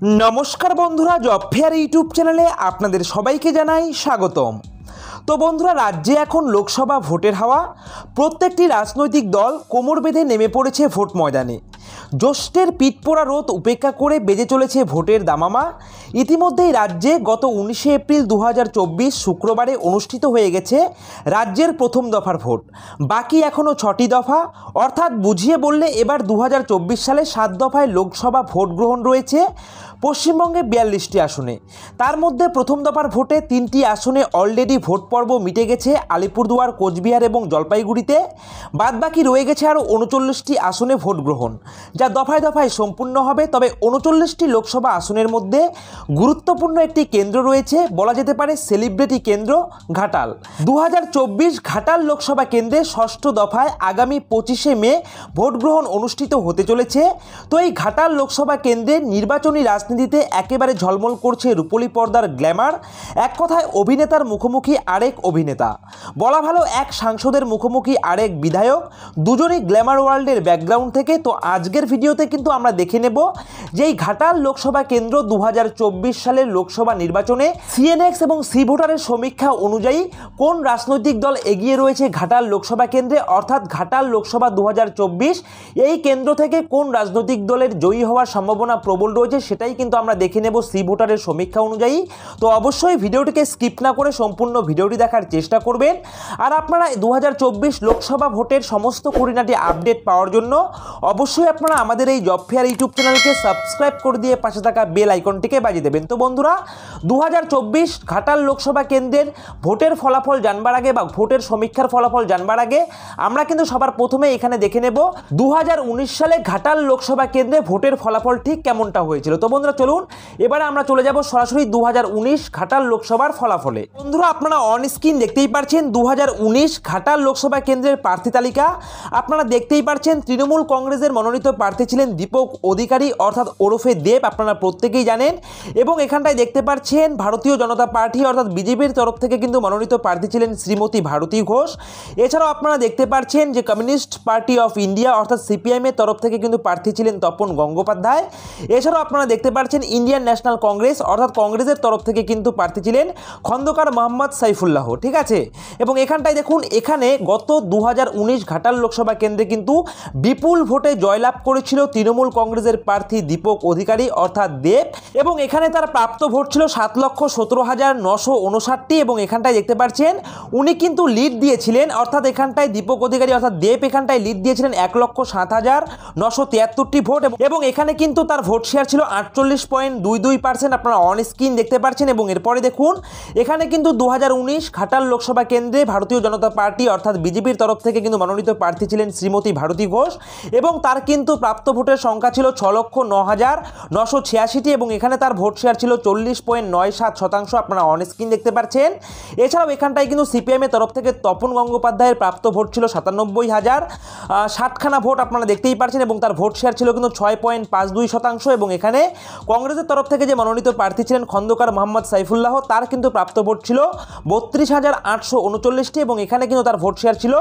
नमस्कार बंधुरा जब फेयर यूट्यूब चैनले आपनादेर सबाइके जानाई स्वागतम। तो बंधुरा राज्ये एखन लोकसभा भोटेर हावा प्रत्येकटी राजनैतिक दल कोमर बेঁধে नेमे पड़ेছে भोट मयदाने। জ্যৈষ্ঠের পিঠপোড়া রোদ উপেক্ষা করে বেজে চলেছে ভোটের দামামা। ইতিমধ্যেই রাজ্যে গত 19 এপ্রিল 2024 শুক্রবারে অনুষ্ঠিত হয়ে গেছে রাজ্যের প্রথম দফার ভোট। বাকি এখনও 6টি দফা, অর্থাৎ বুঝিয়ে বললে এবার 2024 সালে 7 দফায় লোকসভা ভোট গ্রহণ রয়েছে পশ্চিমবঙ্গে 42টি আসনে। তার মধ্যে প্রথম দফার ভোটে 3টি আসনে অলরেডি ভোট পর্ব মিটে গেছে আলিপুরদুয়ার, কোচবিহার এবং জলপাইগুড়িতে। বাদবাকি রয়ে গেছে আরও 39টি আসনে ভোট গ্রহণ, যা দফায় দফায় সম্পূর্ণ হবে। তবে 39টি লোকসভা আসনের মধ্যে গুরুত্বপূর্ণ একটি কেন্দ্র রয়েছে, বলা যেতে পারে সেলিব্রিটি কেন্দ্র, ঘাটাল। 2024 ঘাটাল লোকসভা কেন্দ্রে 6ষ্ঠ দফায় আগামী 25শে মে ভোট গ্রহণ অনুষ্ঠিত হতে চলেছে। তো এই ঘাটাল লোকসভা কেন্দ্রে নির্বাচনী রাজনীতিতে একেবারে ঝলমল করছে রূপলী পর্দার গ্ল্যামার। এক কথায় অভিনেতার মুখোমুখি আরেক অভিনেতা, বলা ভালো এক সাংসদের মুখোমুখি আরেক বিধায়ক, দুজনই গ্ল্যামার ওয়ার্ল্ডের ব্যাকগ্রাউন্ড থেকে। তো আজকের ভিডিওতে কিন্তু আমরা দেখে নেব যে এই ঘাটাল লোকসভা কেন্দ্র 2024 সালের লোকসভা নির্বাচনে সিএনএক্স এবং সি ভোটারের সমীক্ষা অনুযায়ী কোন রাজনৈতিক দল এগিয়ে রয়েছে ঘাটাল লোকসভা কেন্দ্রে, অর্থাৎ ঘাটাল লোকসভা 2024 এই কেন্দ্র থেকে কোন রাজনৈতিক দলের জয়ী হওয়ার সম্ভাবনা প্রবল রয়েছে সেটাই কিন্তু আমরা দেখে নেব সি ভোটারের সমীক্ষা অনুযায়ী। তো অবশ্যই ভিডিওটিকে স্কিপ না করে সম্পূর্ণ ভিডিওটি দেখার চেষ্টা করবেন। আর আপনারা 2024 লোকসভা ভোটের সমস্ত খুঁটিনাটি আপডেট পাওয়ার জন্য অবশ্যই আপনারা আমাদের এই জব ফেয়ার ইউটিউব চ্যানেলকে সাবস্ক্রাইব করে দিয়ে পাশে থাকা বেল আইকনটিকে বাজিয়ে দেবেন। তো বন্ধুরা, 2024 ঘাটাল লোকসভা কেন্দ্রের ভোটের ফলাফল জানবার আগে বা ভোটের সমীক্ষার ফলাফল জানবার আগে আমরা কিন্তু সবার প্রথমে এখানে দেখে নেব 2019 সালে ঘাটাল লোকসভা কেন্দ্রে ভোটের ফলাফল ঠিক কেমনটা হয়েছিল। তো বন্ধুরা চলুন এবারে আমরা চলে যাব সরাসরি 2019 ঘাটাল লোকসভার ফলাফলে। বন্ধুরা আপনারা অন স্ক্রিন দেখতেই পাচ্ছেন 2019 ঘাটাল লোকসভা কেন্দ্রের প্রার্থী তালিকা। আপনারা দেখতেই পাচ্ছেন তৃণমূল কংগ্রেসের মনোনীত প্রার্থী ছিলেন দীপক অধিকারী, অর্থাৎ ওরফে দেব, আপনারা প্রত্যেকেই জানেন। এবং এখানটায় দেখতে পাচ্ছেন ভারতীয় জনতা পার্টি অর্থাৎ বিজেপির তরফ থেকে কিন্তু মনোনীত প্রার্থী ছিলেন শ্রীমতী ভারতী ঘোষ। এছাড়াও আপনারা দেখতে পাচ্ছেন যে কমিউনিস্ট পার্টি অফ ইন্ডিয়া অর্থাৎ সিপিআইএম এর তরফ থেকে কিন্তু প্রার্থী ছিলেন তপন গঙ্গোপাধ্যায়। এছাড়াও আপনারা দেখতে পাচ্ছেন ইন্ডিয়ান ন্যাশনাল কংগ্রেস অর্থাৎ কংগ্রেসের তরফ থেকে কিন্তু প্রার্থী ছিলেন খন্দকার মোহাম্মদ সাইফুল্লাহ, ঠিক আছে। এবং এখানটায় দেখুন, এখানে গত 2019 ঘাটাল লোকসভা কেন্দ্রে কিন্তু বিপুল ভোটে জয়লাভ করেছিল তৃণমূল কংগ্রেসের প্রার্থী দীপক অধিকারী অর্থাৎ দেব। এবং এখানে তার প্রাপ্ত ভোট ছিল 7,17,959। এবং এখানটায় দেখতে পাচ্ছেন উনি কিন্তু লিড দিয়েছিলেন, অর্থাৎ এখানটায় দীপক অধিকারী অর্থাৎ দেব এখানটায় লিড দিয়েছিলেন 1,07,973টি ভোট। এবং এখানে কিন্তু তার ভোট শেয়ার ছিল 48.22%, আপনারা অন স্ক্রিন দেখতে পাচ্ছেন। এবং এরপরে দেখুন এখানে কিন্তু 2019 ঘাটাল লোকসভা কেন্দ্রে ভারতীয় জনতা পার্টি অর্থাৎ বিজেপির তরফ থেকে কিন্তু মনোনীত প্রার্থী ছিলেন শ্রীমতী ভারতী ঘোষ। এবং তার কিন্তু প্রাপ্ত ভোটের সংখ্যা ছিল 6,09,986টি। এবং এখানে তার ভোট শেয়ার ছিল 40.97%, আপনারা অন স্ক্রিন দেখতে পাচ্ছেন। এছাড়াও এখানটায় কিন্তু সিপিএম এর তরফ থেকে তপন গঙ্গোপাধ্যায়ের প্রাপ্ত ভোট ছিল 97,060খানা ভোট, আপনারা দেখতেই পাচ্ছেন। এবং তার ভোট শেয়ার ছিল কিন্তু 6.52%। এবং এখানে কংগ্রেসের তরফ থেকে যে মনোনীত প্রার্থী ছিলেন খন্দকার মোহাম্মদ সাইফুল্লাহ, তার কিন্তু প্রাপ্ত ভোট ছিল 32,839টি। এবং এখানে কিন্তু তার ভোট শেয়ার ছিল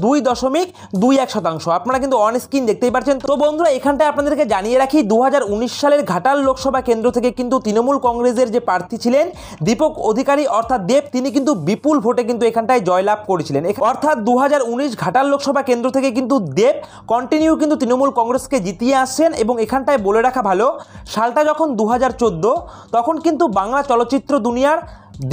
2.21%, আপনারা কিন্তু অন স্ক্রিন দেখতেই পাচ্ছেন। তো বন্ধুরা এখানটায় আপনাদেরকে জানিয়ে রাখি 2019 সালের ঘাটাল লোকসভা কেন্দ্র থেকে কিন্তু তৃণমূল কংগ্রেসের যে প্রার্থী ছিলেন দীপক অধিকারী অর্থাৎ দেব, তিনি কিন্তু বিপুল ভোটে কিন্তু এখানটায় জয়লাভ করেছিলেন। অর্থাৎ 2019 ঘাটাল লোকসভা কেন্দ্র থেকে কিন্তু দেব কন্টিনিউ কিন্তু তৃণমূল কংগ্রেসকে জিতিয়ে আসছেন। এবং এখানটায় বলে রাখা ভালো, সালটা যখন 2014, তখন কিন্তু বাংলা চলচ্চিত্র দুনিয়ার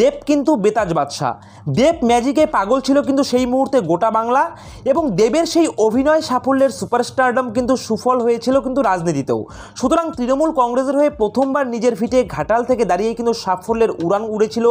দেব কিন্তু বেতাজ বাদশাহ, দেব ম্যাজিকে পাগল ছিল কিন্তু সেই মুহূর্তে গোটা বাংলা। এবং দেবের সেই অভিনয় সাফল্যের সুপারস্টারডম কিন্তু সুফল হয়েছিল কিন্তু রাজনীতিতেও। সুতরাং তৃণমূল কংগ্রেসের হয়ে প্রথমবার নিজের ফিটে ঘাটাল থেকে দাঁড়িয়ে কিন্তু সাফল্যের উড়ান উড়েছিল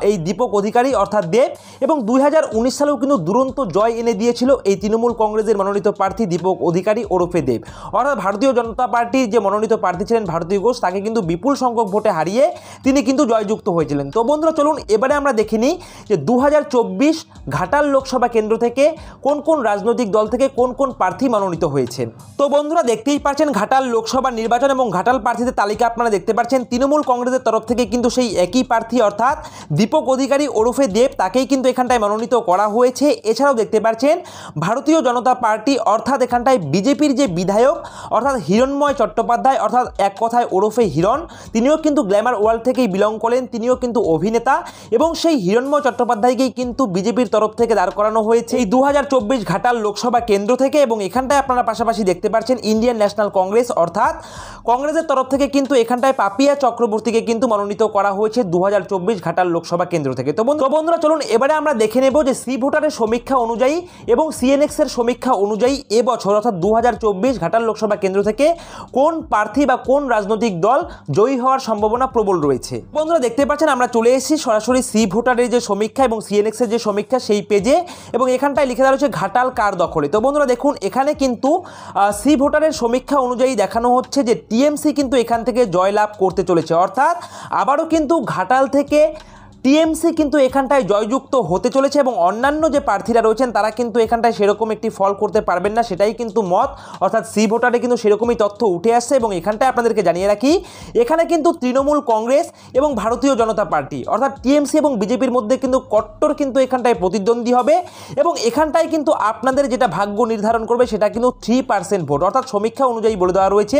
এই দীপক অধিকারী অর্থাৎ দেব। এবং 2019 সালেও কিন্তু দুরন্ত জয় এনে দিয়েছিল এই তৃণমূল কংগ্রেসের মনোনীত প্রার্থী দীপক অধিকারী ওরফে দেব। অর্থাৎ ভারতীয় জনতা পার্টির যে মনোনীত প্রার্থী ছিলেন ভারতী ঘোষ, তাকে কিন্তু বিপুল সংখ্যক ভোটে হারিয়ে তিনি কিন্তু জয়যুক্ত হয়েছিলেন। তো বন্ধুরা চলুন এবারে আমরা দেখে নিই যে 2024 ঘাটাল লোকসভা কেন্দ্র থেকে কোন কোন রাজনৈতিক দল থেকে কোন কোন প্রার্থী মনোনীত হয়েছেন। তো বন্ধুরা দেখতেই পাচ্ছেন ঘাটাল লোকসভা নির্বাচন এবং ঘাটাল প্রার্থীদের তালিকা আপনারা দেখতে পাচ্ছেন। তৃণমূল কংগ্রেসের তরফ থেকে কিন্তু সেই একই প্রার্থী অর্থাৎ দীপক অধিকারী ওরফে দেব তাকেই কিন্তু এখানটায় মনোনীত করা হয়েছে। এছাড়াও দেখতে পাচ্ছেন ভারতীয় জনতা পার্টি অর্থাৎ এখানটায় বিজেপির যে বিধায়ক অর্থাৎ হিরণময় চট্টোপাধ্যায় অর্থাৎ এক কথায় ওরফে হিরণ, তিনিও কিন্তু গ্ল্যামার ওয়ার্ল্ড থেকেই বিলং করেন, তিনিও কিন্তু অভিনেতা এবং সেই হিরণময় চট্টোপাধ্যায়কেই কিন্তু বিজেপির তরফ থেকে দাঁড় করানো হয়েছে এই 2024 ঘাটাল লোকসভা কেন্দ্র থেকে। এবং এখানটায় আপনারা পাশাপাশি দেখতে পাচ্ছেন ইন্ডিয়ান ন্যাশনাল কংগ্রেস অর্থাৎ কংগ্রেসের তরফ থেকে কিন্তু এখানটায় পাপিয়া চক্রবর্তীকে কিন্তু মনোনীত করা হয়েছে 2024 ঘাটাল লোকসভা কেন্দ্র থেকে। তো বন্ধুরা চলুন এবারে আমরা দেখে নেব যে সি ভোটারের সমীক্ষা অনুযায়ী এবং সিএনএক্স এর সমীক্ষা অনুযায়ী এবছর অর্থাৎ 2024 ঘাটাল লোকসভা কেন্দ্র থেকে কোন প্রার্থী বা কোন রাজনৈতিক দল জয়ী হওয়ার সম্ভাবনা প্রবল রয়েছে। বন্ধুরা দেখতে পাচ্ছেন আমরা চলে এসেছি সরাসরি সি ভোটারের যে সমীক্ষা এবং সিএনএক্স এর যে সমীক্ষা সেই পেজে এবং এখানটায় লিখে দেওয়া রয়েছে ঘাটাল কার দখলে। তো বন্ধুরা দেখুন এখানে কিন্তু সি ভোটারের সমীক্ষা অনুযায়ী দেখানো হচ্ছে যে টিএমসি কিন্তু এখান থেকে জয়লাভ করতে চলেছে, অর্থাৎ আবারও কিন্তু ঘাটাল থেকে টিএমসি কিন্তু এখানটায় জয়যুক্ত হতে চলেছে এবং অন্যান্য যে প্রার্থীরা রয়েছেন তারা কিন্তু এখানটায় সেরকম একটি ফল করতে পারবেন না, সেটাই কিন্তু মত অর্থাৎ সি ভোটারে কিন্তু সেরকমই তথ্য উঠে আসছে। এবং এখানটায় আপনাদেরকে জানিয়ে রাখি এখানে কিন্তু তৃণমূল কংগ্রেস এবং ভারতীয় জনতা পার্টি অর্থাৎ টিএমসি এবং বিজেপির মধ্যে কিন্তু কট্টর কিন্তু এখানটায় প্রতিদ্বন্দ্বী হবে এবং এখানটায় কিন্তু আপনাদের যেটা ভাগ্য নির্ধারণ করবে সেটা কিন্তু 3% ভোট অর্থাৎ সমীক্ষা অনুযায়ী বলে দেওয়া রয়েছে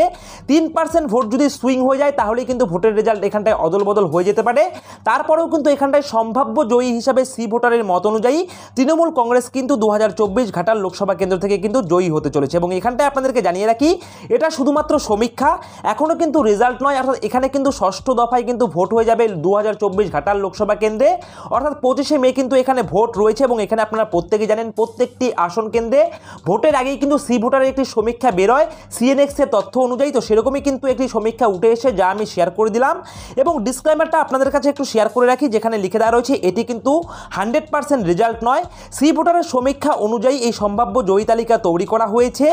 3% ভোট যদি সুইং হয়ে যায় তাহলেই কিন্তু ভোটের রেজাল্ট এখানটায় অদল বদল হয়ে যেতে পারে। তারপরেও কিন্তু এখানটায় সম্ভাব্য জয়ী হিসাবে সি ভোটারের মত অনুযায়ী তৃণমূল কংগ্রেস কিন্তু 2024 ঘাটাল লোকসভা কেন্দ্র থেকে কিন্তু জয়ী হতে চলেছে। এবং এখানটায় আপনাদেরকে জানিয়ে রাখি এটা শুধুমাত্র সমীক্ষা, এখনও কিন্তু রেজাল্ট নয়, অর্থাৎ এখানে কিন্তু ষষ্ঠ দফায় কিন্তু ভোট হয়ে যাবে 2024 ঘাটাল লোকসভা কেন্দ্রে অর্থাৎ 25শে মে কিন্তু এখানে ভোট রয়েছে। এবং এখানে আপনারা প্রত্যেকেই জানেন প্রত্যেকটি আসন কেন্দ্রে ভোটের আগেই কিন্তু সি ভোটারের একটি সমীক্ষা বেরোয় সিএনএক্স এর তথ্য অনুযায়ী। তো সেরকমই কিন্তু একটি সমীক্ষা উঠে এসে যা আমি শেয়ার করে দিলাম এবং ডিসক্লেমারটা আপনাদের কাছে একটু শেয়ার করে রাখি যেখানে লিখে দেওয়া রয়েছে এটি কিন্তু 100% রেজাল্ট নয়, সি ভোটারের সমীক্ষা অনুযায়ী এই সম্ভাব্য জয়ী তালিকা তৈরি করা হয়েছে,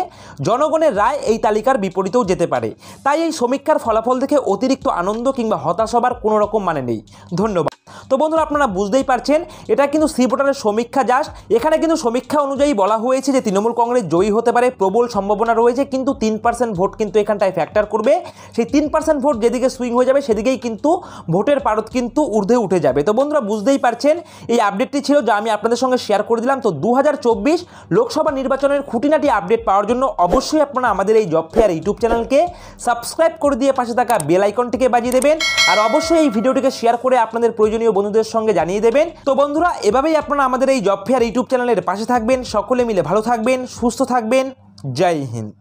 জনগণের রায় এই তালিকার বিপরীতেও যেতে পারে, তাই এই সমীক্ষার ফলাফল দেখে অতিরিক্ত আনন্দ কিংবা হতাশ হবার কোনো রকম মানে নেই। ধন্যবাদ। তো বন্ধুরা আপনারা বুঝতেই পারছেন এটা কিন্তু সি ভোটারের সমীক্ষা জাস্ট, এখানে কিন্তু সমীক্ষা অনুযায়ী বলা হয়েছে যে তৃণমূল কংগ্রেস জয়ী হতে পারে, প্রবল সম্ভাবনা রয়েছে, কিন্তু 3% ভোট কিন্তু এখানটায় ফ্যাক্টর করবে, সেই 3% ভোট যেদিকে সুইং হয়ে যাবে সেদিকেই কিন্তু ভোটের পারদ কিন্তু ঊর্ধ্বে উঠে যাবে। তো বন্ধুরা বুঝতেই পারছেন এই আপডেটটি ছিল যা আমি আপনাদের সঙ্গে শেয়ার করে দিলাম। তো 2024 লোকসভা নির্বাচনের খুঁটিনাটি আপডেট পাওয়ার জন্য অবশ্যই আপনারা আমাদের এই জব ফেয়ার ইউটিউব চ্যানেলকে সাবস্ক্রাইব করে দিয়ে পাশে থাকা বেল আইকনটিকে বাজিয়ে দেবেন আর অবশ্যই এই ভিডিওটিকে শেয়ার করে আপনাদের প্রয়োজনীয় বন্ধুদের সঙ্গে জানিয়ে দেবেন। তো বন্ধুরা এভাবেই আপনারা আমাদের এই জব ফেয়ার ইউটিউব চ্যানেলের পাশে থাকবেন, সকলে মিলে ভালো থাকবেন, সুস্থ থাকবেন। জয় হিন্দ।